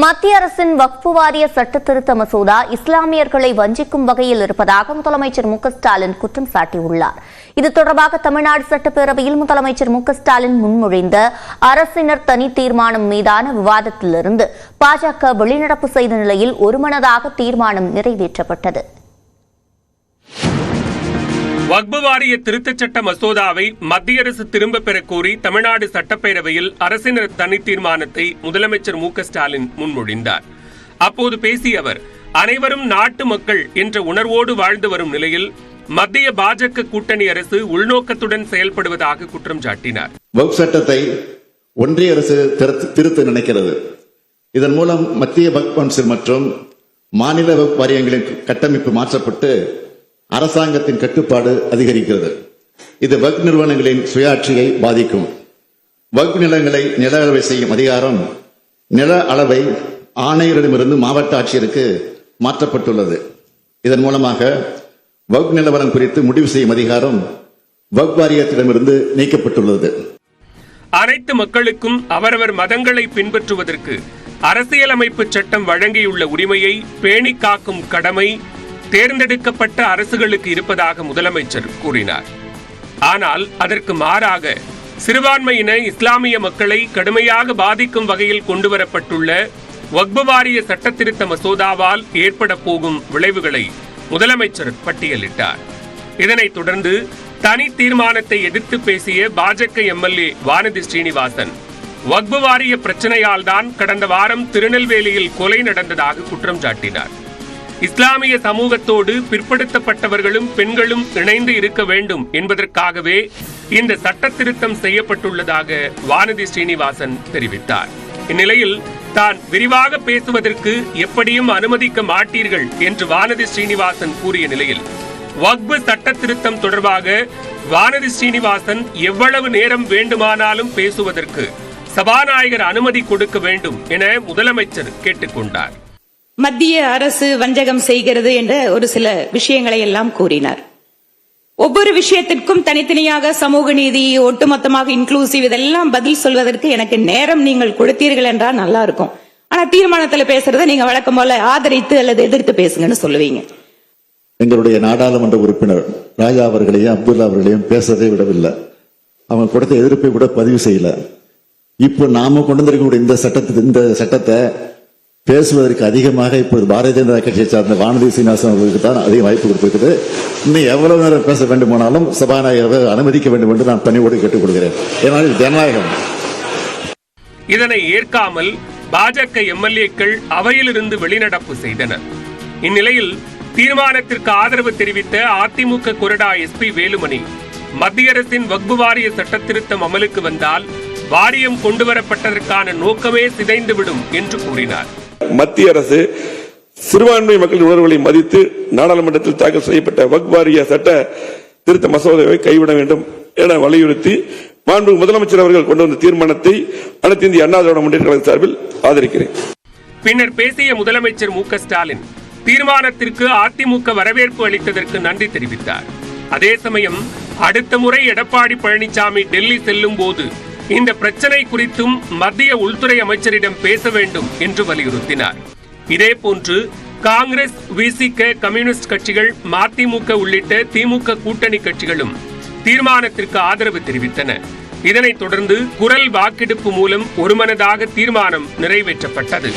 மத்திய அரசின் வக்ஃபு வாரிய சட்ட திருத்த மசோதா இஸ்லாமியர்களை வஞ்சிக்கும் வகையில் இருப்பதாக முதலமைச்சர் மு க ஸ்டாலின் குற்றம் சாட்டியுள்ளார். இது தொடர்பாக தமிழ்நாடு சட்டப்பேரவையில் முதலமைச்சர் மு க ஸ்டாலின் முன்மொழிந்த அரசினர் தனி தீர்மானம் மீதான விவாதத்திலிருந்து பாஜக வெளிநடப்பு செய்த நிலையில் ஒருமனதாக தீர்மானம் நிறைவேற்றப்பட்டது. வக்ஃபு வாரிய திருத்தச் சட்ட மசோதாவை மத்திய அரசு திரும்பப் பெறக் கோரி தமிழ்நாடு சட்டப்பேரவையில் அரசினர் தனி தீர்மானத்தை முதலமைச்சர் மு க ஸ்டாலின் முன்மொழிந்தார். அப்போது பேசிய அவர், அனைவரும் நாட்டு மக்கள் என்ற உணர்வோடு வாழ்ந்து வரும் நிலையில் மத்திய பாஜக கூட்டணி அரசு உள்நோக்கத்துடன் செயல்படுவதாக குற்றம் சாட்டினார். வக்ஃப் சட்டத்தை ஒன்றிய அரசு திருத்த நினைக்கிறது. இதன் மூலம் மத்திய வக்ஃப் கவுன்சில் மற்றும் மாநில வக்ஃப் வாரியங்களின் கட்டமைப்பு மாற்றப்பட்டு அரசாங்கத்தின் கட்டுப்பாடு அதிகரிக்கிறது. இது வக்ஃப் நிறுவனங்களின் சுயாட்சியை பாதிக்கும். வக்ஃப் நிலங்களை நில அளவை செய்யும் அதிகாரம் நில அளவை ஆணையரிடமிருந்து மாவட்ட ஆட்சியருக்கு மாற்றப்பட்டுள்ளது. இதன் மூலமாக வக்ஃப் நிலவரம் குறித்து முடிவு செய்யும் அதிகாரம் வக்ஃப் வாரியத்திடமிருந்து நீக்கப்பட்டுள்ளது. அனைத்து மக்களுக்கும் அவரவர் மதங்களை பின்பற்றுவதற்கு அரசியலமைப்பு சட்டம் வழங்கியுள்ள உரிமையை பேணி காக்கும் கடமை தேர்ந்தெடுக்கப்பட்ட அரசுகளுக்கு இருப்பதாக முதலமைச்சர் கூறினார். ஆனால் அதற்கு மாறாக சிறுபான்மையின இஸ்லாமிய மக்களை கடுமையாக பாதிக்கும் வகையில் கொண்டுவரப்பட்டுள்ள வக்ஃபு வாரிய சட்ட திருத்த மசோதாவால் ஏற்பட போகும் விளைவுகளை முதலமைச்சர் பட்டியலிட்டார். இதனைத் தொடர்ந்து தனி தீர்மானத்தை எதிர்த்து பேசிய பாஜக எம்எல்ஏ வானதி ஸ்ரீனிவாசன், வக்ஃபு வாரிய பிரச்சனையால் தான் கடந்த வாரம் திருநெல்வேலியில் கொலை நடந்ததாக குற்றம் சாட்டினார். இஸ்லாமிய சமூகத்தோடு பிற்படுத்தப்பட்டவர்களும் பெண்களும் இணைந்து இருக்க வேண்டும் என்பதற்காகவே இந்த சட்ட திருத்தம் செய்யப்பட்டுள்ளதாக வானதி ஸ்ரீனிவாசன் தெரிவித்தார். இந்நிலையில் தான் விரிவாக பேசுவதற்கு எப்படியும் அனுமதிக்க மாட்டீர்கள் என்று வானதி ஸ்ரீனிவாசன் கூறிய நிலையில் வக்ஃபு சட்ட திருத்தம் தொடர்பாக வானதி ஸ்ரீனிவாசன் எவ்வளவு நேரம் வேண்டுமானாலும் பேசுவதற்கு சபாநாயகர் அனுமதி கொடுக்க வேண்டும் என முதலமைச்சர் கேட்டுக்கொண்டார். மத்திய அரசு வஞ்சகம் செய்கிறது என்ற ஒரு சில விஷயங்களை எல்லாம் கூறினார். ஒவ்வொரு விஷயத்திற்கும் தனித்தனியாக சமூக நீதி, ஒட்டுமொத்தமாக இன்க்ளூசிவ், இதெல்லாம் பதில் சொல்வதற்கு எனக்கு நேரம் நீங்கள் கொடுத்தீர்கள் என்றால் நல்லா இருக்கும். ஆனா தீர்மானத்தில் பேசுறதை நீங்க வழக்கம் போல ஆதரித்து அல்லது எதிர்த்து பேசுங்கன்னு சொல்லுவீங்க. எங்களுடைய நாடாளுமன்ற உறுப்பினர் ராஜா அவர்களையும் அப்துல்லா அவர்களையும் பேசுறதை விடவில்லை. அவங்க கொடுத்த எதிர்ப்பை கூட பதிவு செய்யல. இப்போ நாம கொண்டு வந்திருக்கக்கூடிய இந்த சட்டத்தை பேசுவதற்கு அதிகமாக இப்போது பாரதிய ஜனதா கட்சியை சார்ந்த வானதி சீனிவாசன் அவர்களுக்கு தான் அதிக வாய்ப்பு கொடுத்திருக்கிறது. இன்னும் எவ்வளவு நேரம் பேச வேண்டுமானாலும் சபாநாயகர் அனுமதிக்க வேண்டும் என்று நான் பணியோடு கேட்டுக் கொள்கிறேன். ஏனால் ஜனநாயகம். இதனை ஏற்காமல் பாஜக எம்எல்ஏக்கள் அவையிலிருந்து வெளிநடப்பு செய்தனர். இந்நிலையில் தீர்மானத்திற்கு ஆதரவு தெரிவித்த அதிமுக கொறடா எஸ்பி வேலுமணி, மத்திய அரசின் வக்ஃபு வாரிய சட்ட திருத்தம் அமலுக்கு வந்தால் வாரியம் கொண்டுவரப்பட்டதற்கான நோக்கமே சிதைந்துவிடும் என்று கூறினார். மத்திய அரசு சிறுபான்மை மக்களின் உணர்வுகளை மதித்து நாடாளுமன்றத்தில் தாக்கல் செய்யப்பட்ட வக்ஃபு வாரிய சட்ட திருத்த மசோதாவை கைவிட வேண்டும் என வலியுறுத்தி மாண்புமிகு முதலமைச்சர் அவர்கள் கொண்டு வந்த தீர்மானத்தை அனைத்து இந்திய அண்ணா திராவிட முன்னேற்ற கழக சார்பில் ஆதரிக்கிறேன். பின்னர் பேசிய முதலமைச்சர் மு க ஸ்டாலின் தீர்மானத்திற்கு அதிமுக வரவேற்பு அளித்ததற்கு நன்றி தெரிவித்தார். அதே சமயம் அடுத்த முறை எடப்பாடி பழனிசாமி டெல்லி செல்லும் போது இந்த பிரச்சனை குறித்தும் மத்திய உள்துறை அமைச்சரிடம் பேச வேண்டும் என்று வலியுறுத்தினார். இதேபோன்று காங்கிரஸ், விசிக, கம்யூனிஸ்ட் கட்சிகள், மதிமுக உள்ளிட்ட திமுக கூட்டணி கட்சிகளும் தீர்மானத்திற்கு ஆதரவு தெரிவித்தன. இதனைத் தொடர்ந்து குரல் வாக்கெடுப்பு மூலம் ஒருமனதாக தீர்மானம் நிறைவேற்றப்பட்டது.